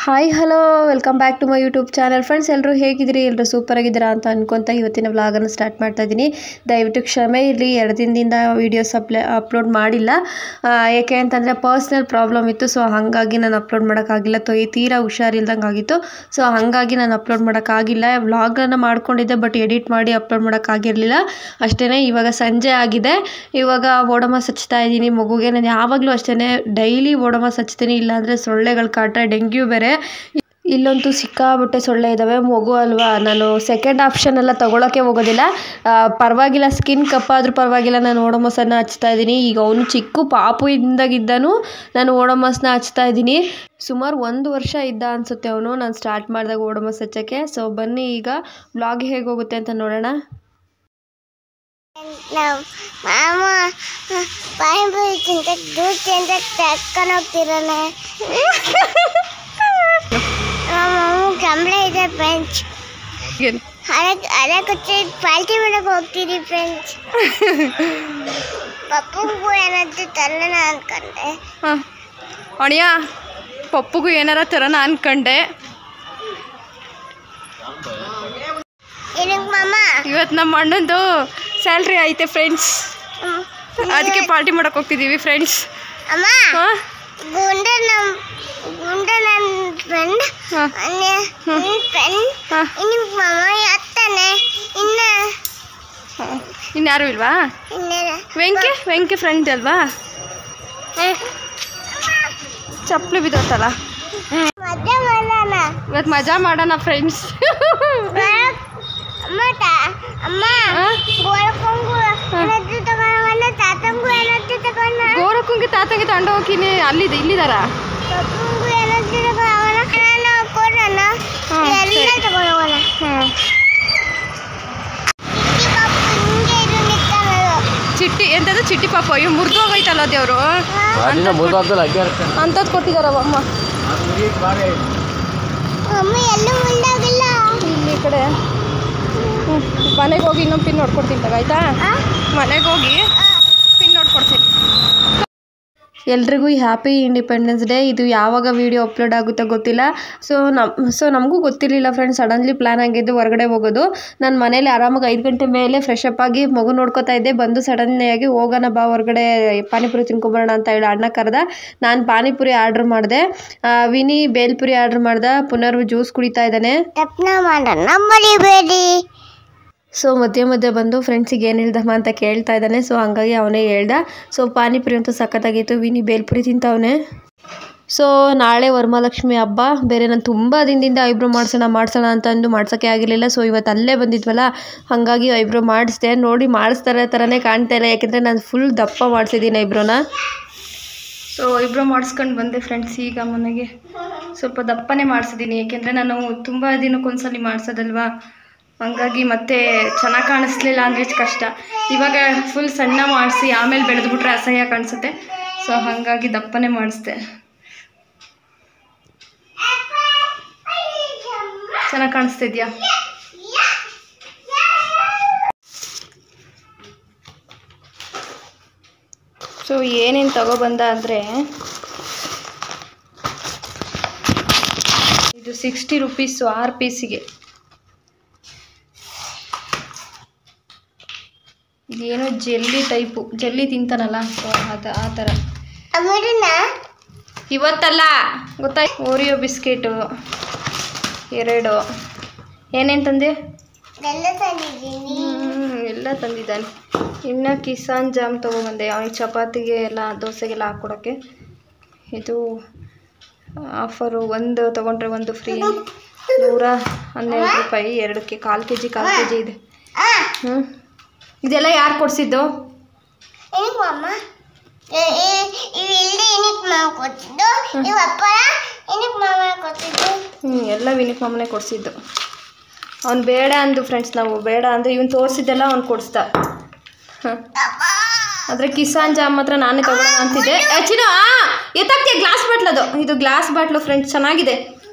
Hi hello welcome back to my YouTube channel friends. ಎಲ್ಲರೂ ಹೇಗಿದ್ದೀರಿ? ಎಲ್ಲರೂ ಸೂಪರ್ ಆಗಿದ್ದೀರಾ ಅಂತ ಅನ್ಕೊತ ಇವತ್ತಿನ ವ್ಲಾಗನ್ನು ಸ್ಟಾರ್ಟ್ ಮಾಡ್ತಾ ಇದ್ದೀನಿ. ದಯವಿಟ್ಟು ಕ್ಷಮೆ ಇರಲಿ, 2 ದಿನದಿಂದ ವೀಡಿಯೋಸ್ ಅಪ್ಲೋಡ್ ಮಾಡಿಲ್ಲ. ಏಕೆ ಅಂತಂದರೆ ಪರ್ಸ್ನಲ್ ಪ್ರಾಬ್ಲಮ್ ಇತ್ತು. ಸೊ ಹಾಗಾಗಿ ನಾನು ಅಪ್ಲೋಡ್ ಮಾಡೋಕ್ಕಾಗಿಲ್ಲ. ತೀರಾ ಹುಷಾರಿಲ್ದಂಗೆ ಆಗಿತ್ತು. ಸೊ ಹಾಗಾಗಿ ನಾನು ಅಪ್ಲೋಡ್ ಮಾಡೋಕ್ಕಾಗಿಲ್ಲ. ವ್ಲಾಗನ್ನು ಮಾಡ್ಕೊಂಡಿದ್ದೆ, ಬಟ್ ಎಡಿಟ್ ಮಾಡಿ ಅಪ್ಲೋಡ್ ಮಾಡೋಕ್ಕಾಗಿರಲಿಲ್ಲ ಅಷ್ಟೇ. ಇವಾಗ ಸಂಜೆ ಆಗಿದೆ. ಇವಾಗ ಓಡೋಮಾಸ್ ಹಚ್ತಾ ಇದ್ದೀನಿ ಮಗುಗೆ. ನಾನು ಯಾವಾಗಲೂ ಅಷ್ಟೇ ಡೈಲಿ ಓಡೋಮಾಸ್ ಹಚ್ತೀನಿ, ಇಲ್ಲಾಂದರೆ ಸೊಳ್ಳೆಗಳ ಕಾಟ, ಡೆಂಗ್ಯೂ ಬೇರೆ. ಇಲ್ಲಂತೂ ಸಿಕ್ಕಾಬಿಟ್ಟೆ ಸೊಳ್ಳೆ ಇದ್ದಾವೆ. ಮಗು ಅಲ್ವಾ, ನಾನು ಸೆಕೆಂಡ್ ಆಪ್ಷನ್ ಎಲ್ಲ ತೊಗೊಳಕ್ಕೆ ಹೋಗೋದಿಲ್ಲ. ಪರವಾಗಿಲ್ಲ, ಸ್ಕಿನ್ ಕಪ್ಪಾದರೂ ಪರವಾಗಿಲ್ಲ, ನಾನು ಓಡೋಮಾಸನ್ನು ಹಚ್ತಾ ಇದ್ದೀನಿ. ಈಗ ಅವನು ಚಿಕ್ಕ ಪಾಪು ಇಂದಾಗಿದ್ದಾನು ನಾನು ಓಡೋಮಾಸ್ನ ಹಚ್ತಾ ಇದ್ದೀನಿ. ಸುಮಾರು 1 ವರ್ಷ ಇದ್ದ ಅನಿಸುತ್ತೆ ಅವನು ನಾನು ಸ್ಟಾರ್ಟ್ ಮಾಡಿದಾಗ ಓಡೋಮಾಸ್ ಹಚ್ಚೋಕ್ಕೆ. ಸೊ ಬನ್ನಿ ಈಗ ವ್ಲಾಗ್ ಹೇಗೆ ಹೋಗುತ್ತೆ ಅಂತ ನೋಡೋಣ. ಮಾಮ ಪಾನಿಪುರಿ ತಿಂತಕ್ಕೆ ದೂರ ತಿಂತಕ್ಕೆ ತಕ್ಕೊಂಡು ಹೋಗ್ತಿರಲ್ಲ. ಕಂಬಳ ಇದೆ ಫ್ರೆಂಡ್ಸ್. ಅದಕ್ಕೆ ಪಾಲ್ಟಿ ಮಾಡಕ್ಕೆ ಹೋಗ್ತೀರಿ ಫ್ರೆಂಡ್ಸ್. ಪಪ್ಪಗೂ ಏನಾದ್ರು ತರೋಣ ಅನ್ಕೊಂಡೆ. ಅಣಿಯ ಪಪ್ಪಗೂ ಏನಾರ ತರೋಣ ಅನ್ಕೊಂಡೆ. ಏನಕ್ಕೆ ಮಾಮ? ಇವತ್ತು ನಮ್ಮ ಅಣ್ಣಂದು ಸ್ಯಾಲ್ರಿ ಐತೆ ಫ್ರೆಂಡ್ಸ್, ಅದಕ್ಕೆ ಪಾರ್ಟಿ ಮಾಡಕ್ಕೆ ಹೋಗ್ತಿದ್ದೀವಿ ಫ್ರೆಂಡ್ಸ್. ಅಮ್ಮ, ಗುಂಡ ನನ್ನ ಫ್ರೆಂಡ್ ಇನ್ನಕ್ಕೆ ಮಾಮ ಯಾತ್ತಾನೆ. ಇನ್ಯಾರು ಇಲ್ವಾ? ವೆಂಕಿ ಫ್ರೆಂಡ್ ಅಲ್ವಾ? ಚಪ್ಪಲಿ ಬಿದ್ದೋತಲ್ಲ. ಇವತ್ತು ಮಜಾ ಮಾಡೋಣ ಫ್ರೆಂಡ್ಸ್. ಗೋರಕ್ಕಂಗೆ ತಾತಂಗೆ ತಗೊಂಡು ಹೋಗಿನಿ. ಅಲ್ಲಿದೆ, ಇಲ್ಲಿದಾರ. ಚಿಟ್ಟಿ ಎಂತದ್ದು ಚಿಟ್ಟಿ ಪಾಪ, ಇವ್ ಮುರಿದು ಹೋಗೈತಲ್ಲ ದೇವ್ರು ಅಂತದ್ ಕೊಟ್ಟಿದಾರಮ್ಮ. ಇಲ್ಲಿ ಈ ಕಡೆ ಮನೆಗೆ ಹೋಗಿ ಇನ್ನೊಂದು ಪಿನ್ ನೋಡ್ಕೊಡ್ತೀನಿ ತಗ, ಆಯ್ತಾ? ಮನೆಗೆ ಹೋಗಿ ಪಿನ್ ನೋಡ್ಕೊಡ್ತೀನಿ. ಎಲ್ರಿಗೂ ಹ್ಯಾಪಿ ಇಂಡಿಪೆಂಡೆನ್ಸ್ ಡೇ. ಇದು ಯಾವಾಗ ವಿಡಿಯೋ ಅಪ್ಲೋಡ್ ಆಗುತ್ತೋ ಗೊತ್ತಿಲ್ಲ. ಸೊ ನಮಗೂ ಗೊತ್ತಿರಲಿಲ್ಲ ಫ್ರೆಂಡ್ಸ್. ಸಡನ್ಲಿ ಪ್ಲ್ಯಾನ್ ಆಗಿದ್ದು ಹೊರಗಡೆ ಹೋಗೋದು. ನಾನು ಮನೇಲಿ ಆರಾಮಾಗಿ 5 ಗಂಟೆ ಮೇಲೆ ಫ್ರೆಶ್ ಅಪ್ ಆಗಿ ಮಗು ನೋಡ್ಕೋತಾ ಇದ್ದೆ. ಬಂದು ಸಡನ್ಲಿಯಾಗಿ ಹೋಗೋಣ ಬಾ ಹೊರಗಡೆ ಪಾನಿಪುರಿ ತಿನ್ಕೊಬರೋಣ ಅಂತ ಹೇಳಿ ಅಣ್ಣ ಕರೆದ. ನಾನು ಪಾನಿಪುರಿ ಆರ್ಡ್ರ್ ಮಾಡಿದೆ, ವಿನಿ ಬೇಲ್ಪುರಿ ಆರ್ಡ್ರ್ ಮಾಡ್ದೆ, ಪುನರ್ವು ಜ್ಯೂಸ್ ಕುಡಿತಾ ಇದ್ದಾನೆ. ಸೊ ಮಧ್ಯೆ ಬಂದು ಫ್ರೆಂಡ್ಸಿಗೆ ಏನು ಹೇಳ್ದಮ್ಮ ಅಂತ ಕೇಳ್ತಾ ಇದ್ದಾನೆ. ಸೊ ಹಂಗಾಗಿ ಅವನೇ ಹೇಳ್ದ. ಸೊ ಪಾನಿಪುರಿ ಅಂತೂ ಸಖತ್ತಾಗಿತ್ತು. ವಿನಿ ಬೇಲ್ಪುರಿ ತಿಂತವನೆ. ಸೊ ನಾಳೆ ವರಮಹಾಲಕ್ಷ್ಮಿ ಹಬ್ಬ ಬೇರೆ. ನಾನು ತುಂಬ ದಿನದಿಂದ ಐಬ್ರೋ ಮಾಡಿಸೋಣ ಅಂತಂದು ಮಾಡ್ಸೋಕ್ಕೆ ಆಗಿರಲಿಲ್ಲ. ಸೊ ಇವತ್ತು ಅಲ್ಲೇ ಬಂದಿದ್ವಲ್ಲ, ಹಾಗಾಗಿ ಐಬ್ರೋ ಮಾಡಿಸ್ದೆ. ನೋಡಿ ಮಾಡಿಸ್ತಾರೆ ಥರನೇ ಕಾಣ್ತಾ ಇಲ್ಲ, ಯಾಕೆಂದರೆ ನಾನು ಫುಲ್ ದಪ್ಪ ಮಾಡಿಸಿದ್ದೀನಿ ಐಬ್ರೋನ. ಸೊ ಐಬ್ರೋ ಮಾಡಿಸ್ಕೊಂಡು ಬಂದೆ ಫ್ರೆಂಡ್ಸ್. ಈಗ ಮನೆಗೆ ಸ್ವಲ್ಪ ದಪ್ಪನೇ ಮಾಡಿಸಿದ್ದೀನಿ, ಏಕೆಂದರೆ ನಾನು ತುಂಬ ದಿನಕ್ಕೊಂದ್ಸಲಿ ಮಾಡಿಸೋದಲ್ವಾ, ಹಂಗಾಗಿ ಮತ್ತೆ ಚೆನ್ನಾಗಿ ಕಾಣಿಸ್ಲಿಲ್ಲ ಅಂದರೆ ಕಷ್ಟ. ಇವಾಗ ಫುಲ್ ಸಣ್ಣ ಮಾಡಿಸಿ ಆಮೇಲೆ ಬೆಳೆದ್ಬಿಟ್ರೆ ಅಸಹ್ಯ ಕಾಣಿಸುತ್ತೆ. ಸೊ ಹಾಗಾಗಿ ದಪ್ಪನೇ ಮಾಡಿಸ್ದೆ. ಚೆನ್ನಾಗಿ ಕಾಣಿಸ್ತಿದ್ಯಾ? ಸೊ ಏನೇನು ತಗೊಬಂದ ಅಂದರೆ, ಇದು 60 ರೂಪೀಸು 6 ಪೀಸಿಗೆ. ಇದೇನೋ ಜೆಲ್ಲಿ ಟೈಪು, ಜೆಲ್ಲಿ ತಿಂತಾನಲ್ಲ, ಸೊ ಆ ಥರ. ಇವತ್ತಲ್ಲ ಗೊತ್ತಾಯ್ತು. Oreo biscuit 2. ಏನೇನು ತಂದೆ? ಎಲ್ಲ ತಂದಿದ್ದಾನೆ. ಇನ್ನು ಕಿಸಾನ್ ಜಾಮ್ ತೊಗೊಬಂದೆ ಅವನಿಗೆ ಚಪಾತಿಗೆ ಎಲ್ಲ ದೋಸೆಗೆಲ್ಲ ಹಾಕ್ಕೊಡೋಕ್ಕೆ. ಇದು ಆಫರು, 1 ತೊಗೊಂಡ್ರೆ 1 ಫ್ರೀ. 112 ರೂಪಾಯಿ 2ಕ್ಕೆ. 1/4 kg ಇದೆ. ಇದೆಲ್ಲ ಯಾರು ಕೊಡಿಸಿದ್ದು? ಎಲ್ಲ ವಿನಿಕ್ ಮಾಮನೇ ಕೊಡಿಸಿದ್ದು. ಅವ್ನು ಬೇಡ ಅಂದು ಫ್ರೆಂಡ್ಸ್, ನಾವು ಬೇಡ ಅಂದರೆ ಇವನು ತೋರಿಸಿದ್ದೆಲ್ಲ ಅವ್ನು ಕೊಡಿಸ್ದ. ಆದರೆ ಕಿಸಾನ್ ಜಾಮ್ ಮಾತ್ರ ನಾನೇ ತಗೊಳ್ಳೋಣ ಅಂತಿದ್ದೆ. ಚಿನ್ನು ಎತ್ತಾಗ್ತೀಯ? ಗ್ಲಾಸ್ ಬಾಟ್ಲದು, ಇದು ಗ್ಲಾಸ್ ಬಾಟ್ಲು ಫ್ರೆಂಡ್ಸ್, ಚೆನ್ನಾಗಿದೆ.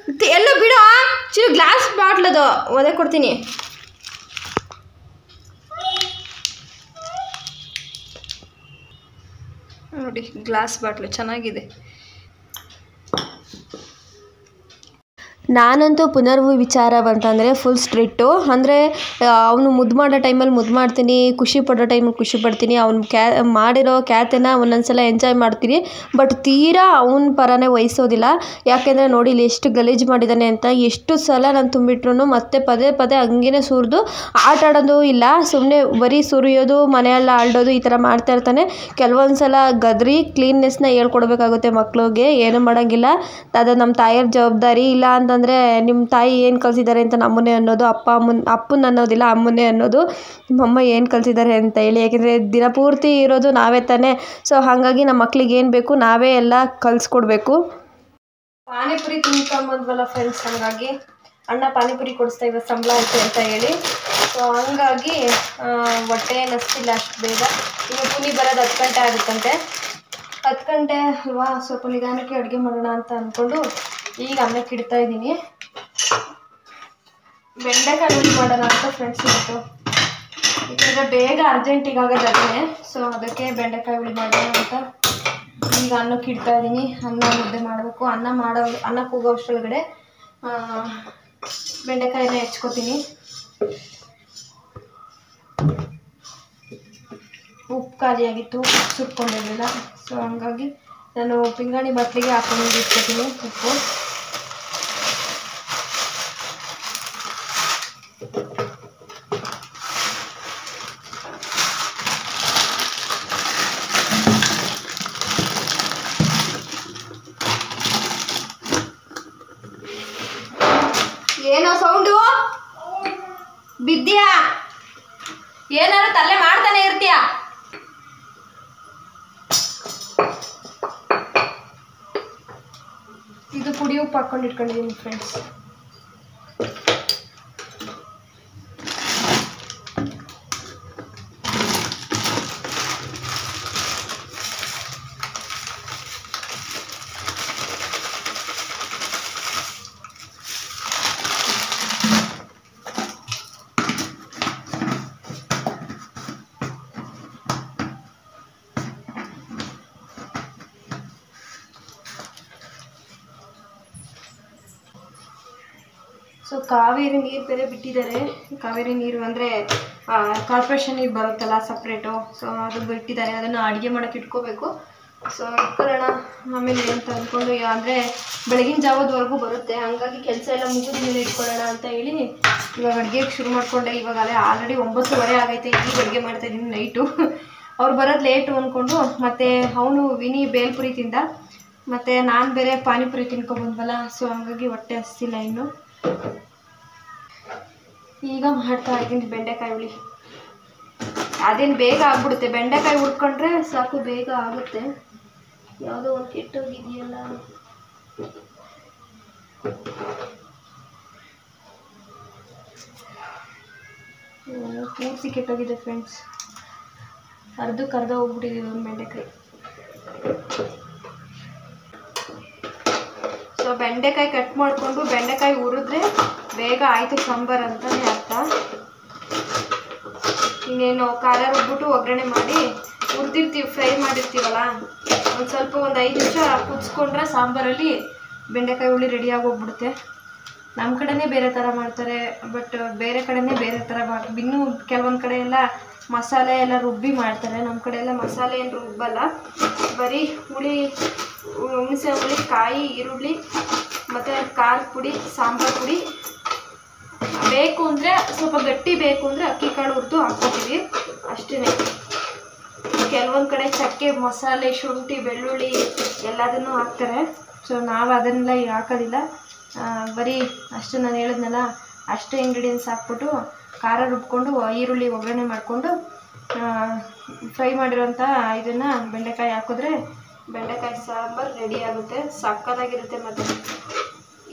ಎಲ್ಲೂ ಬಿಡೋ ಚಿನ್ನು, ಗ್ಲಾಸ್ ಬಾಟ್ಲದು ಒದೆ ಕೊಡ್ತೀನಿ. ನೋಡಿ ಗ್ಲಾಸ್ ಬಾಟ್ಲು ಚೆನ್ನಾಗಿದೆ. ನಾನಂತೂ ಪುನರ್ವು ವಿಚಾರ ಬಂತಂದರೆ ಫುಲ್ ಸ್ಟ್ರಿಕ್ಟು. ಅಂದರೆ ಅವನು ಮುದ್ದು ಮಾಡೋ ಟೈಮಲ್ಲಿ ಮುದ್ದು ಮಾಡ್ತೀನಿ, ಖುಷಿ ಪಡೋ ಟೈಮಲ್ಲಿ ಖುಷಿ ಪಡ್ತೀನಿ, ಅವ್ನು ಮಾಡಿರೋ ಖ್ಯಾತಿನ ಒಂದೊಂದ್ಸಲ ಎಂಜಾಯ್ ಮಾಡ್ತೀನಿ. ಬಟ್ ತೀರಾ ಅವನ ಪರನೇ ವಹಿಸೋದಿಲ್ಲ. ಯಾಕೆಂದರೆ ನೋಡಿ ಇಲ್ಲಿ ಎಷ್ಟು ಗಲೀಜು ಮಾಡಿದ್ದಾನೆ ಅಂತ. ಎಷ್ಟು ಸಲ ನಾನು ತುಂಬಿಟ್ರು ಮತ್ತೆ ಪದೇ ಪದೇ ಹಂಗೇ ಸುರಿದು ಆಟ ಆಡೋದು ಇಲ್ಲ, ಸುಮ್ಮನೆ ಬರೀ ಸುರಿಯೋದು, ಮನೆಯೆಲ್ಲ ಆಡೋದು ಈ ಥರ ಮಾಡ್ತಾ ಇರ್ತಾನೆ. ಕೆಲವೊಂದು ಸಲ ಗದರಿ ಕ್ಲೀನ್ನೆಸ್ನ ಹೇಳ್ಕೊಡ್ಬೇಕಾಗುತ್ತೆ ಮಕ್ಳಿಗೆ, ಏನೂ ಮಾಡೋಂಗಿಲ್ಲ, ಅದು ನಮ್ಮ ತಾಯಿಯವ್ರ ಜವಾಬ್ದಾರಿ. ಇಲ್ಲ ಅಂತಂದರೆ ನಿಮ್ಮ ತಾಯಿ ಏನು ಕಲಿಸಿದ್ದಾರೆ ಅಂತ ನಮ್ಮನ್ನೇ ಅನ್ನೋದು, ಅಪ್ಪನ ಅನ್ನೋದಿಲ್ಲ, ಅಮ್ಮನ್ನೇ ಅನ್ನೋದು, ನಮ್ಮಮ್ಮ ಏನು ಕಲಿಸಿದ್ದಾರೆ ಅಂತ ಹೇಳಿ. ಯಾಕೆಂದರೆ ದಿನಪೂರ್ತಿ ಇರೋದು ನಾವೇ ತಾನೇ. ಸೊ ಹಾಗಾಗಿ ನಮ್ಮ ಮಕ್ಳಿಗೆ ಏನು ಬೇಕು ನಾವೇ ಎಲ್ಲ ಕಲಿಸ್ಕೊಡ್ಬೇಕು. ಪಾನಿಪುರಿ ತಿನ್ಕೊಂಬಂದ್ವಲ್ಲ ಫ್ರೆಂಡ್ಸ್, ಹಾಗಾಗಿ ಅಣ್ಣ ಪಾನಿಪುರಿ ಕೊಡಿಸ್ತಾ ಇವಾಗ ಸಂಬಳ ಐತೆ ಅಂತ ಹೇಳಿ. ಸೊ ಹಂಗಾಗಿ ಹೊಟ್ಟೆ ನಸ್ತಿಲ್ಲ ಅಷ್ಟು ಬೇಗ. ಇನ್ನು ಪುನಿ ಬರೋದು 10 ಗಂಟೆ ಆಗುತ್ತಂತೆ. 10 ಗಂಟೆ ಅಲ್ವಾ, ಸ್ವಲ್ಪ ನಿಧಾನಕ್ಕೆ ಅಡುಗೆ ಮಾಡೋಣ ಅಂತ ಅಂದ್ಕೊಂಡು ಈಗ ಅನ್ನಕ್ಕೆ ಇಡ್ತಾ ಇದ್ದೀನಿ. ಬೆಂಡೆಕಾಯಿ ಹುಳಿ ಮಾಡೋಣ ಅಂತ ಫ್ರೆಂಡ್ಸ್ ಇವತ್ತು. ಯಾಕಂದರೆ ಬೇಗ ಅರ್ಜೆಂಟಿಗೆ ಆಗೋದು ಅದನ್ನೇ. ಸೊ ಅದಕ್ಕೆ ಬೆಂಡೆಕಾಯಿ ಹುಳಿ ಮಾಡೋಣ ಅಂತ ಈಗ ಅನ್ನಕ್ಕೆ ಇಡ್ತಾ ಇದ್ದೀನಿ. ಅನ್ನ ಮುದ್ದೆ ಮಾಡಬೇಕು. ಅನ್ನಕ್ಕೆ ಹೋಗೋ ಅಷ್ಟರೊಳಗಡೆ ಬೆಂಡೆಕಾಯಿನ ಹೆಚ್ಕೋತೀನಿ. ಉಪ್ಪು ಖಾಲಿಯಾಗಿತ್ತು, ಉಪ್ಪು ಸುಟ್ಕೊಂಡಿರಲಿಲ್ಲ. ಸೊ ಹಂಗಾಗಿ ನಾನು ಪಿಂಗಾಣಿ ಬಟ್ಲಿಗೆ ಹಾಕೊಂಡು ಇಟ್ಕೊತೀನಿ ಉಪ್ಪು. ಏನೋ ಸೌಂಡು ಬಿದ್ದಿಯಾ? ಏನಾದ್ರು ತಲೆ ಮಾಡ್ತಾನೆ ಇರ್ತೀಯ? ಇದು ಪುಡಿ ಉಪ್ಪು ಹಾಕೊಂಡು ಇಟ್ಕೊಂಡಿದ್ದೀನಿ ಫ್ರೆಂಡ್ಸ್. ಸೊ ಕಾವೇರಿ ನೀರು ಬೇರೆ ಬಿಟ್ಟಿದ್ದಾರೆ. ಕಾವೇರಿ ನೀರು ಅಂದರೆ ಕಾರ್ಪೊರೇಷನ್ ನೀರು ಬರುತ್ತಲ್ಲ ಸಪ್ರೇಟು. ಸೊ ಅದು ಬಿಟ್ಟಿದ್ದಾರೆ, ಅದನ್ನು ಅಡುಗೆ ಮಾಡೋಕ್ಕೆ ಇಟ್ಕೋಬೇಕು. ಸೊ ಇಟ್ಕೊಳ್ಳೋಣ ಆಮೇಲೆ ಅಂತ ಅಂದ್ಕೊಂಡು, ಅಂದರೆ ಬೆಳಗಿನ ಜಾವದವರೆಗೂ ಬರುತ್ತೆ. ಹಾಗಾಗಿ ಕೆಲಸ ಎಲ್ಲ ಮುಗಿದ ಮೇಲೆ ಇಟ್ಕೊಳ್ಳೋಣ ಅಂತ ಹೇಳಿ ಇವಾಗ ಅಡುಗೆಗೆ ಶುರು ಮಾಡಿಕೊಂಡೆ. ಇವಾಗ ಆಲ್ರೆಡಿ 9:30 ಆಗೈತೆ. ಈಗ ಅಡುಗೆ ಮಾಡ್ತಾಯಿದ್ದೀನಿ ನೈಟು. ಅವ್ರು ಬರೋದು ಲೇಟು ಅಂದ್ಕೊಂಡು, ಮತ್ತು ಅವನು ವಿನಿ ಬೇಲ್ಪುರಿ ತಿಂದ, ಮತ್ತು ನಾನು ಬೇರೆ ಪಾನಿಪುರಿ ತಿನ್ಕೊಬಂದ್ವಲ್ಲ. ಸೊ ಹಾಗಾಗಿ ಹೊಟ್ಟೆ ಹಸ್ತಿಲ್ಲ ಇನ್ನು. ಈಗ ಮಾಡ್ತಾ ಇದ್ದೀನಿ ಬೆಂಡೆಕಾಯಿ ಹುಳಿ. ಅದೇನು ಬೇಗ ಆಗ್ಬಿಡುತ್ತೆ, ಬೆಂಡೆಕಾಯಿ ಹುಡ್ಕೊಂಡ್ರೆ ಸಾಕು, ಬೇಗ ಆಗುತ್ತೆ. ಯಾವುದೋ ಒಂದು ಕೆಟ್ಟೋಗಿದೆಯಲ್ಲ. ಪೂರ್ತಿ ಕೆಟ್ಟೋಗಿದೆ ಫ್ರೆಂಡ್ಸ್. ಅರ್ಧ ಹೋಗ್ಬಿಟ್ಟಿದೆ ಒಂದು ಬೆಂಡೆಕಾಯಿ. ಸೊ ಬೆಂಡೆಕಾಯಿ ಕಟ್ ಮಾಡಿಕೊಂಡು ಬೆಂಡೆಕಾಯಿ ಹುರಿದ್ರೆ ಬೇಗ ಆಯಿತು ಸಾಂಬಾರು ಅಂತಲೇ ಅರ್ಥ. ಇನ್ನೇನು ಖಾರ ರುಬ್ಬಿಟ್ಟು ಒಗ್ಗರಣೆ ಮಾಡಿ ಹುರಿದಿರ್ತೀವಿ, ಫ್ರೈ ಮಾಡಿರ್ತೀವಲ್ಲ, ಒಂದು 5 ನಿಮಿಷ ಕುದಿಸ್ಕೊಂಡ್ರೆ ಸಾಂಬಾರಲ್ಲಿ ಬೆಂಡೆಕಾಯಿ ಹುಳಿ ರೆಡಿಯಾಗಿ ಹೋಗ್ಬಿಡುತ್ತೆ. ನಮ್ಮ ಕಡೆನೇ ಬೇರೆ ಥರ ಮಾಡ್ತಾರೆ, ಬಟ್ ಬೇರೆ ಕಡೆನೇ ಬೇರೆ ಥರ ಮಾಡ್ತಾರೆ. ಇನ್ನೂ ಕೆಲವೊಂದು ಕಡೆ ಎಲ್ಲ ಮಸಾಲೆ ಎಲ್ಲ ರುಬ್ಬಿ ಮಾಡ್ತಾರೆ. ನಮ್ಮ ಕಡೆ ಎಲ್ಲ ಮಸಾಲೆ ಏನು ರುಬ್ಬಲ್ಲ, ಬರೀ ಹುಣಸೆ ಹುಳಿ, ಕಾಯಿ, ಈರುಳ್ಳಿ ಮತ್ತು ಖಾರದ ಪುಡಿ, ಸಾಂಬಾರು ಪುಡಿ. ಬೇಕು ಅಂದರೆ ಸ್ವಲ್ಪ ಗಟ್ಟಿ ಬೇಕು ಅಂದರೆ ಅಕ್ಕಿ ಕಾಳು ಹುರಿದು ಹಾಕ್ಕೊತೀವಿ ಅಷ್ಟೇ. ಕೆಲವೊಂದು ಕಡೆ ಚಕ್ಕೆ, ಮಸಾಲೆ, ಶುಂಠಿ, ಬೆಳ್ಳುಳ್ಳಿ ಎಲ್ಲದನ್ನೂ ಹಾಕ್ತಾರೆ. ಸೊ ನಾವು ಅದನ್ನೆಲ್ಲ ಹಾಕೋದಿಲ್ಲ, ಬರೀ ಅಷ್ಟು ನಾನು ಹೇಳಿದ್ನಲ್ಲ ಅಷ್ಟು ಇಂಗ್ರೀಡಿಯೆಂಟ್ಸ್ ಹಾಕ್ಬಿಟ್ಟು ಖಾರ ರುಬ್ಕೊಂಡು ಈರುಳ್ಳಿ ಒಗ್ಗರಣೆ ಮಾಡಿಕೊಂಡು ಫ್ರೈ ಮಾಡಿರೋಂಥ ಇದನ್ನು ಬೆಂಡೆಕಾಯಿ ಹಾಕಿದ್ರೆ ಬೆಂಡೆಕಾಯಿ ಸಾಂಬಾರು ರೆಡಿ ಆಗುತ್ತೆ. ಸಕ್ಕತ್ತಾಗಿರುತ್ತೆ. ಮತ್ತು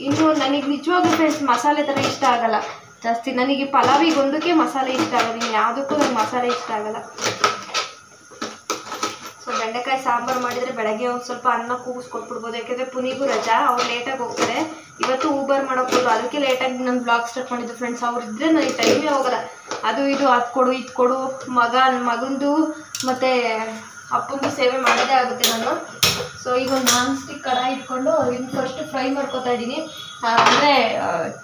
ಇನ್ನು ನನಗೆ ನಿಜವಾಗ್ಲೂ ಫ್ರೆಂಡ್ಸ್ ಮಸಾಲೆ ಥರ ಇಷ್ಟ ಆಗಲ್ಲ ಜಾಸ್ತಿ. ನನಗೆ ಪಲಾವಿಗೊಂದಕ್ಕೆ ಮಸಾಲೆ ಇಷ್ಟ ಆಗೋದು, ಇನ್ನು ಯಾವುದಕ್ಕೂ ನನಗೆ ಮಸಾಲೆ ಇಷ್ಟ ಆಗಲ್ಲ. ಸೊ ಬೆಂಡೆಕಾಯಿ ಸಾಂಬಾರು ಮಾಡಿದರೆ ಬೆಳಗ್ಗೆ ಒಂದು ಸ್ವಲ್ಪ ಅನ್ನ ಕೂಗಿಸ್ಕೊಟ್ಬಿಡ್ಬೋದು. ಯಾಕೆಂದರೆ ಪುನಿಗೂ ರಜಾ, ಅವ್ರು ಲೇಟಾಗಿ ಹೋಗ್ತಾರೆ. ಇವತ್ತು ಊಬರ್ ಮಾಡೋಕ್ಕೋದು, ಅದಕ್ಕೆ ಲೇಟಾಗಿ ನಾನು ಬ್ಲಾಗ್ ಸ್ಟಾರ್ಟ್ ಮಾಡಿದ್ದು ಫ್ರೆಂಡ್ಸ್. ಅವ್ರು ಇದ್ದರೆ ನನಗೆ ಟೈಮೇ ಹೋಗಲ್ಲ. ಅದು ಇದು ಅದು ಕೊಡು ಇದು ಕೊಡು, ಮಗಂದು ಮತ್ತು ಅಪ್ಪಂದು ಸೇವೆ ಮಾಡೋದೇ ಆಗುತ್ತೆ ನಾನು. ಸೊ ಈಗ ಒಂದು ನಾನ್ ಸ್ಟಿಕ್ ಕಡಾಯಿ ಇಟ್ಕೊಂಡು ಇನ್ನು ಫಸ್ಟ್ ಫ್ರೈ ಮಾಡ್ಕೊತಾ ಇದ್ದೀನಿ. ಅಂದರೆ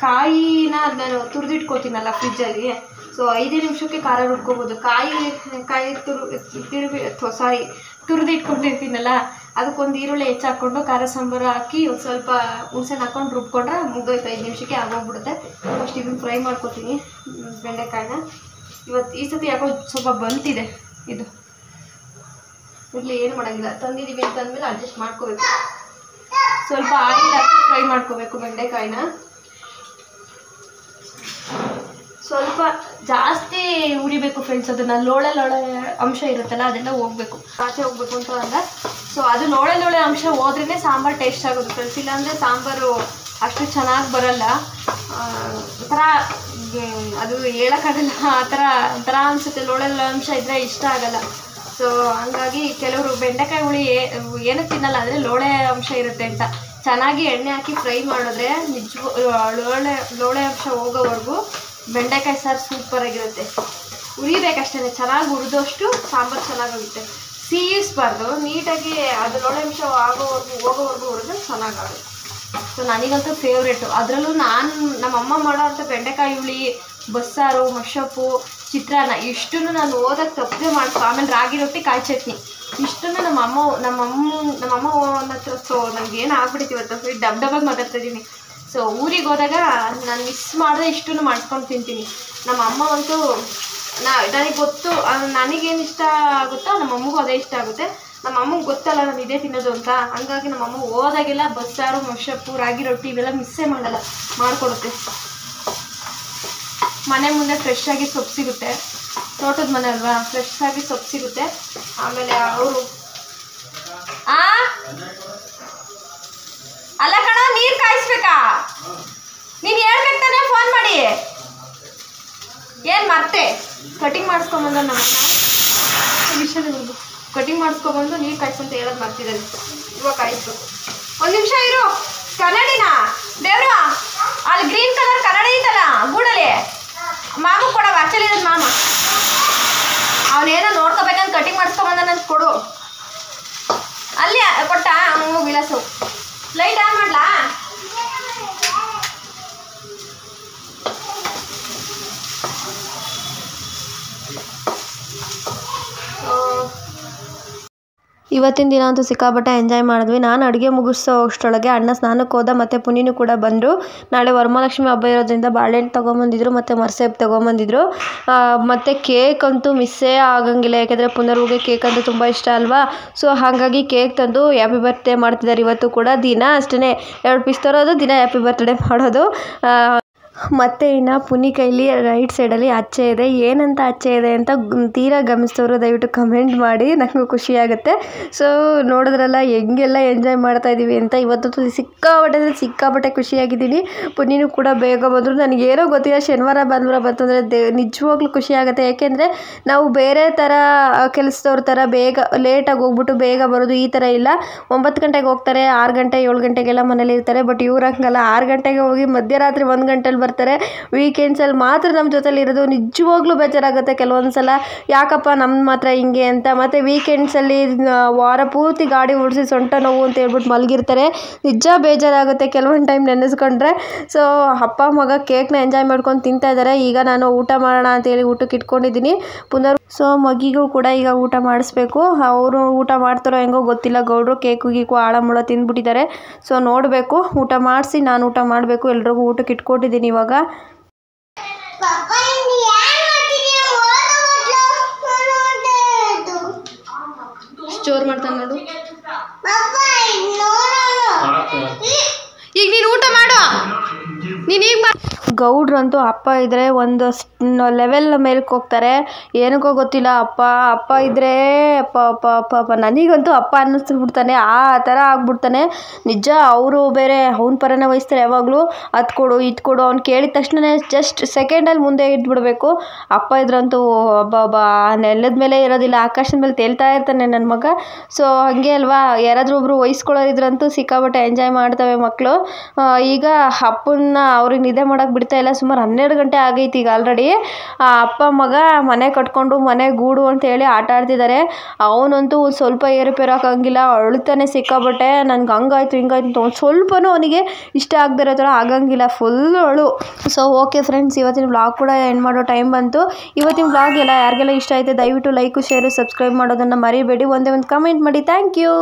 ಕಾಯಿನ ನಾನು ತುರಿದಿಟ್ಕೋತೀನಲ್ಲ ಫ್ರಿಜ್ಜಲ್ಲಿ. ಸೊ 5 ನಿಮಿಷಕ್ಕೆ ಖಾರ ರುಬ್ಕೋಬೋದು. ಕಾಯಿ ತುರಿದಿಟ್ಕೊಂಡಿರ್ತೀನಲ್ಲ, ಅದಕ್ಕೊಂದು ಈರುಳ್ಳಿ ಹೆಚ್ಚಾಕ್ಕೊಂಡು ಖಾರ ಸಾಂಬಾರು ಹಾಕಿ ಒಂದು ಸ್ವಲ್ಪ ಹುಣಸೆಹಣ್ಣು ಹಾಕ್ಕೊಂಡು ರುಬ್ಕೊಂಡ್ರೆ ಮುಗ್ದೋಯ್ತು, 5 ನಿಮಿಷಕ್ಕೆ ಆಗೋಗ್ಬಿಡುತ್ತೆ. ಫಸ್ಟ್ ಇದನ್ನು ಫ್ರೈ ಮಾಡ್ಕೊತೀನಿ ಬೆಂಡೆಕಾಯಿನ. ಈ ಸತಿ ಯಾಕೋ ಸ್ವಲ್ಪ ಬಂತಿದೆ ಇದು, ಇರಲಿ ಏನು ಮಾಡೋಂಗಿಲ್ಲ, ತಂದಿದ್ದೀವಿ ಅಂತ ಅಂದಮೇಲೆ ಅಡ್ಜಸ್ಟ್ ಮಾಡ್ಕೋಬೇಕು. ಸ್ವಲ್ಪ ಆಯಿಲ್ ಹಾಕಿ ಫ್ರೈ ಮಾಡ್ಕೋಬೇಕು ಬೆಂಡೆಕಾಯಿನ. ಸ್ವಲ್ಪ ಜಾಸ್ತಿ ಉರಿಬೇಕು ಫ್ರೆಂಡ್ಸ್, ಅದನ್ನು ಲೋಳೆ ಅಂಶ ಇರುತ್ತಲ್ಲ ಅದೆಲ್ಲ ಹೋಗ್ಬೇಕು, ಆಚೆ ಹೋಗ್ಬೇಕು ಅಂತ ಅಂದ. ಸೊ ಅದು ಲೋಳೆ ಅಂಶ ಹೋದ್ರೇ ಸಾಂಬಾರು ಟೇಸ್ಟ್ ಆಗೋದು ಫ್ರೆಂಡ್ಸ್, ಇಲ್ಲಾಂದರೆ ಸಾಂಬಾರು ಅಷ್ಟು ಚೆನ್ನಾಗಿ ಬರಲ್ಲ. ಒಂಥರ ಅದು ಹೇಳೋಕ್ಕಾಗಲ್ಲ, ಒಂಥರ ಅನಿಸುತ್ತೆ. ಲೋಳೆ ಅಂಶ ಇದ್ದರೆ ಇಷ್ಟ ಆಗಲ್ಲ. ಸೊ ಹಂಗಾಗಿ ಕೆಲವರು ಬೆಂಡೆಕಾಯಿ ಹುಳಿ ಏನಕ್ಕೆ ತಿನ್ನಲ್ಲ ಅಂದರೆ ಲೋಳೆ ಅಂಶ ಇರುತ್ತೆ ಅಂತ. ಚೆನ್ನಾಗಿ ಎಣ್ಣೆ ಹಾಕಿ ಫ್ರೈ ಮಾಡಿದ್ರೆ ಲೋಳೆ ಅಂಶ ಹೋಗೋವರೆಗೂ ಬೆಂಡೆಕಾಯಿ ಸಾರು ಸೂಪರಾಗಿರುತ್ತೆ. ಉರಿಬೇಕಷ್ಟೇ, ಚೆನ್ನಾಗಿ ಹುರಿದಷ್ಟು ಸಾಂಬಾರು ಚೆನ್ನಾಗಾಗುತ್ತೆ. ಸೀಯಿಸ್ಬಾರ್ದು, ನೀಟಾಗಿ ಅದು ಲೋಳೆ ಅಂಶ ಹೋಗೋವರೆಗೂ ಹುರಿದ್ರೆ ಚೆನ್ನಾಗಾಗುತ್ತೆ. ಸೊ ನನಗಂತೂ ಫೇವ್ರೇಟು. ಅದರಲ್ಲೂ ನಮ್ಮಮ್ಮ ಮಾಡೋ ಅಂಥ ಬೆಂಡೆಕಾಯಿ ಹುಳಿ, ಬಸ್ಸಾರು, ಮಶಪ್ಪು, ಚಿತ್ರಾನ್ನ ಇಷ್ಟನ್ನು ನಾನು ಓದಕ್ಕೆ ತಪ್ಪದೆ ಮಾಡ್ಕೊ. ಆಮೇಲೆ ರಾಗಿ ರೊಟ್ಟಿ, ಕಾಯಿ ಚಟ್ನಿ ಇಷ್ಟನ್ನು ನಮ್ಮಮ್ಮ ಹತ್ರ. ಸೊ ನನಗೇನು ಆಗ್ಬಿಟ್ಟಿತ್ತು ಇವತ್ತು, ಡಬ್ಬಾಗಿ ಮಾತಾಡ್ತಾಯಿದ್ದೀನಿ. ಸೊ ಊರಿಗೆ ಹೋದಾಗ ನಾನು ಮಿಸ್ ಮಾಡಿದೆ ಇಷ್ಟನ್ನು ಮಾಡ್ಕೊಂಡು ತಿಂತೀನಿ. ನಮ್ಮ ಅಮ್ಮ ಅಂತೂ ನನಗೆ ಗೊತ್ತು, ನನಗೇನು ಇಷ್ಟ ಆಗುತ್ತೋ ನಮ್ಮ ಅಮ್ಮಗೂ ಅದೇ ಇಷ್ಟ ಆಗುತ್ತೆ. ನಮ್ಮ ಅಮ್ಮಗೆ ಗೊತ್ತಲ್ಲ ನಾನು ಇದೇ ತಿನ್ನೋದು ಅಂತ, ಹಂಗಾಗಿ ನಮ್ಮ ಅಮ್ಮ ಹೋದಾಗೆಲ್ಲ ಬಸ್ಸಾರು, ಮಶಪ್ಪು, ರಾಗಿ ರೊಟ್ಟಿ ಇವೆಲ್ಲ ಮಿಸ್ಸೇ ಮಾಡಲ್ಲ, ಮಾಡಿಕೊಡುತ್ತೆ. ಮನೆ ಮುಂದೆ ಫ್ರೆಶ್ ಆಗಿ ಸೊಪ್ಪು ಸಿಗುತ್ತೆ, ತೋಟದ ಮನೆ ಅಲ್ವಾ, ಫ್ರೆಶ್ ಆಗಿ ಸೊಪ್ಪು ಸಿಗುತ್ತೆ. ಆಮೇಲೆ ಅವರು ಅಲ್ಲ ಕಣ, ನೀರು ಕಾಯಿಸ್ಬೇಕಾ? ನೀನು ಹೇಳ್ಬೇಕು ತಾನೇ ಫೋನ್ ಮಾಡಿ. ಏನು ಮತ್ತೆ ಕಟಿಂಗ್ ಮಾಡಿಸ್ಕೊಂಬಂದ ನಮ್ಮನ್ನ ವಿಷಯದಲ್ಲಿ ಕಟಿಂಗ್ ಮಾಡಿಸ್ಕೊಬಂದು ನೀರು ಕಾಯಿಸಂತ ಹೇಳೋದು ಮಾಡ್ತಿದ್ದಾನೆ. ಇವಾಗ ಕಾಯಿಸ್ಬೇಕು. ಒಂದು ನಿಮಿಷ ಇರು. ಕನ್ನಡಿನ ದೇವ್ರ ಅಲ್ಲಿ ಗ್ರೀನ್ ಕಲರ್ ಕನ್ನಡಿ ಐತಲ್ಲ ಗೂಡಲ್ಲಿ, ಮಾಮ ಕೊಡವ ಆಕ್ಚುಲಿ ಇರೋದು ಮಾಮ. ಅವನೇನೋ ನೋಡ್ಕೋಬೇಕಂತ ಕಟಿಂಗ್ ಮಾಡಿಸ್ಕೊಂಬಂದ ನಂಗೆ ಕೊಡು. ಅಲ್ಲಿ ಕೊಟ್ಟ ಅವನು ವಿಳಾಸು. ಲೈಟ್ ಆನ್ ಮಾಡ್ಲಾ? ಇವತ್ತಿನ ದಿನ ಅಂತೂ ಸಿಕ್ಕಾಪಟ್ಟೆ ಎಂಜಾಯ್ ಮಾಡಿದ್ವಿ. ನಾನು ಅಡುಗೆ ಮುಗಿಸೋ ಅಷ್ಟರೊಳಗೆ ಅಣ್ಣ ಸ್ನಾನಕ್ಕೆ ಹೋದ, ಮತ್ತು ಪುನೀನು ಕೂಡ ಬಂದರು. ನಾಳೆ ವರಮಹಾಲಕ್ಷ್ಮಿ ಹಬ್ಬ ಇರೋದ್ರಿಂದ ಬಾಳೆಹಣ್ಣು ತೊಗೊಂಬಂದಿದ್ರು ಮತ್ತು ಮರ್ಸೇಬ್ ತೊಗೊಂಬಂದಿದ್ರು. ಮತ್ತು ಕೇಕ್ ಅಂತೂ ಮಿಸ್ಸೇ ಆಗಂಗಿಲ್ಲ, ಯಾಕೆಂದರೆ ಪುನರ್ಗೆ ಕೇಕ್ ಅಂತೂ ತುಂಬ ಇಷ್ಟ ಅಲ್ವಾ. ಸೊ ಹಾಗಾಗಿ ಕೇಕ್ ತಂದು ಹ್ಯಾಪಿ ಬರ್ತ್ಡೇ ಮಾಡ್ತಿದ್ದಾರೆ ಇವತ್ತು ಕೂಡ. ದಿನ ಅಷ್ಟೇ 2 ಪೀಸ್ ತರೋದು, ದಿನ ಹ್ಯಾಪಿ ಬರ್ತ್ಡೇ ಮಾಡೋದು. ಮತ್ತು ಇನ್ನು ಪುನಿ ಕೈಲಿ ರೈಟ್ ಸೈಡಲ್ಲಿ ಅಚ್ಚೆ ಇದೆ. ಏನಂತ ಅಚ್ಚೆ ಇದೆ ಅಂತ ತೀರಾ ಗಮನಿಸಿದವರು ದಯವಿಟ್ಟು ಕಮೆಂಟ್ ಮಾಡಿ, ನನಗೂ ಖುಷಿಯಾಗುತ್ತೆ. ಸೊ ನೋಡಿದ್ರಲ್ಲ ಹೆಂಗೆಲ್ಲ ಎಂಜಾಯ್ ಮಾಡ್ತಾಯಿದ್ದೀವಿ ಅಂತ. ಇವತ್ತು ಸಿಕ್ಕಾಪಟ್ಟೆ ಖುಷಿಯಾಗಿದ್ದೀನಿ. ಪುನಿನೂ ಕೂಡ ಬೇಗ ಬಂದರು. ನನಗೇನೋ ಗೊತ್ತಿಲ್ಲ, ಶನಿವಾರ ಭಾನುವಾರ ಬಂತಂದರೆ ನಿಜವಾಗ್ಲೂ ಖುಷಿಯಾಗುತ್ತೆ. ಯಾಕೆಂದರೆ ನಾವು ಬೇರೆ ಥರ ಕೆಲಸದವ್ರ ಥರ ಬೇಗ ಲೇಟಾಗಿ ಹೋಗ್ಬಿಟ್ಟು ಬೇಗ ಬರೋದು ಈ ಥರ ಇಲ್ಲ. 9 ಗಂಟೆಗೆ ಹೋಗ್ತಾರೆ, 6 ಗಂಟೆ 7 ಗಂಟೆಗೆಲ್ಲ ಮನೇಲಿ ಇರ್ತಾರೆ. ಬಟ್ ಇವ್ರು ಹಂಗಲ್ಲ, 6 ಗಂಟೆಗೆ ಹೋಗಿ ಮಧ್ಯರಾತ್ರಿ 1 ಗಂಟೆಲಿ ಬರ್ತಾರೆ. ವೀಕೆಂಡ್ಸಲ್ಲಿ ಮಾತ್ರ ನಮ್ಮ ಜೊತೆಲಿ ಇರೋದು. ನಿಜವಾಗ್ಲೂ ಬೇಜಾರಾಗುತ್ತೆ ಕೆಲವೊಂದು ಸಲ, ಯಾಕಪ್ಪ ನಮ್ಮ ಮಾತ್ರ ಹಿಂಗೆ ಅಂತ. ಮತ್ತು ವೀಕೆಂಡ್ಸಲ್ಲಿ ವಾರ ಪೂರ್ತಿ ಗಾಡಿ ಓಡಿಸಿ ಸೊಂಟ ನೋವು ಅಂತ ಹೇಳ್ಬಿಟ್ಟು ಮಲಗಿರ್ತಾರೆ. ನಿಜ ಬೇಜಾರಾಗುತ್ತೆ ಕೆಲವೊಂದು ಟೈಮ್ ನೆನೆಸ್ಕೊಂಡ್ರೆ. ಸೊ ಅಪ್ಪ ಮಗ ಕೇಕ್ನ ಎಂಜಾಯ್ ಮಾಡ್ಕೊಂಡು ತಿಂತಾ ಇದ್ದಾರೆ. ಈಗ ನಾನು ಊಟ ಮಾಡೋಣ ಅಂತೇಳಿ ಊಟಕ್ಕೆ ಇಟ್ಕೊಂಡಿದ್ದೀನಿ. ಸೊ ಮಗಿಗೂ ಕೂಡ ಈಗ ಊಟ ಮಾಡಿಸ್ಬೇಕು. ಅವರು ಊಟ ಮಾಡ್ತಾರೋ ಹೆಂಗೋ ಗೊತ್ತಿಲ್ಲ, ಗೌಡ್ರು ಕೇಕು ಗೀಕು ಆಳಮುಳ ತಿಂದ್ಬಿಟ್ಟಿದ್ದಾರೆ. ಸೊ ನೋಡಬೇಕು, ಊಟ ಮಾಡಿಸಿ ನಾನು ಊಟ ಮಾಡಬೇಕು. ಎಲ್ರಿಗೂ ಊಟಕ್ಕೆ ಇಟ್ಕೊಟ್ಟಿದ್ದೀನಿ ಇವಾಗ. ಸ್ಟೋರ್ ಮಾಡ್ತಾನೆ ನೋಡು. ಈಗ ನೀನು ಊಟ ಮಾಡು. ನೀನು ಈಗ ಗೌಡ್ರಂತೂ ಅಪ್ಪ ಇದ್ದರೆ ಒಂದು ಲೆವೆಲ್ ಮೇಲಕ್ಕೆ ಹೋಗ್ತಾರೆ. ಏನಕ್ಕೋ ಗೊತ್ತಿಲ್ಲ, ಅಪ್ಪ ಇದ್ದರೆ ಅಪ್ಪ ನನಗಂತೂ ಅಪ್ಪ ಅನ್ನಿಸ್ಬಿಡ್ತಾನೆ. ಆ ಥರ ಆಗ್ಬಿಡ್ತಾನೆ ನಿಜ. ಅವರು ಬೇರೆ ಅವ್ನ ಪರನೇ ವಹಿಸ್ತಾರೆ ಯಾವಾಗಲೂ. ಅದು ಕೊಡು ಇದು ಕೊಡು, ಅವ್ನು ಕೇಳಿದ ತಕ್ಷಣ ಜಸ್ಟ್ ಸೆಕೆಂಡಲ್ಲಿ ಮುಂದೆ ಇದ್ಬಿಡ್ಬೇಕು. ಅಪ್ಪ ಇದ್ರಂತೂ ನೆಲದ ಮೇಲೆ ಇರೋದಿಲ್ಲ, ಆಕಾಶದ ಮೇಲೆ ತೇಲ್ತಾ ಇರ್ತಾನೆ ನನ್ನ ಮಗ. ಸೊ ಹಾಗೆ ಅಲ್ವಾ, ಯಾರಾದರೂ ಒಬ್ಬರು ವಹಿಸ್ಕೊಳ್ಳೋರಿದ್ರಂತೂ ಸಿಕ್ಕಾಪಟ್ಟೆ ಎಂಜಾಯ್ ಮಾಡ್ತವೆ ಮಕ್ಕಳು. ಈಗ ಅವ್ರಿಗೆ ನಿದ್ದೆ ಮಾಡೋಕ್ಕೆ ಬಿಡ್ತಾ ಇಲ್ಲ. ಸುಮಾರು 12 ಗಂಟೆ ಆಗೈತಿ ಈಗ ಆಲ್ರೆಡಿ. ಅಪ್ಪ ಮಗ ಮನೆ ಕಟ್ಕೊಂಡು ಮನೆ ಗೂಡು ಅಂತೇಳಿ ಆಟ ಆಡ್ತಿದ್ದಾರೆ. ಅವನಂತೂ ಸ್ವಲ್ಪ ಏರುಪೇರು ಹಾಕೋಂಗಿಲ್ಲ, ಅಳುತ್ತಾನೆ ಸಿಕ್ಕಾಬಟ್ಟೆ. ನನಗೆ ಹಂಗಾಯ್ತು ಹಿಂಗಾಯ್ತು ಅಂತ ಒಂದು ಸ್ವಲ್ಪನೂ ಅವನಿಗೆ ಇಷ್ಟ ಆಗದಿರೋ ಥರ ಆಗಂಗಿಲ್ಲ, ಫುಲ್ ಅಳು. ಸೊ ಓಕೆ ಫ್ರೆಂಡ್ಸ್, ಇವತ್ತಿನ ವ್ಲಾಗ್ ಕೂಡ ಎಂಡ್ ಮಾಡೋ ಟೈಮ್ ಬಂತು. ಇವತ್ತಿನ ವ್ಲಾಗ್ ಯಾರಿಗೆಲ್ಲ ಇಷ್ಟ ಆಯಿತು ದಯವಿಟ್ಟು ಲೈಕು ಶೇರು ಸಬ್ಸ್ಕ್ರೈಬ್ ಮಾಡೋದನ್ನು ಮರಿಬೇಡಿ. ಒಂದೇ ಒಂದು ಕಮೆಂಟ್ ಮಾಡಿ. Thank you.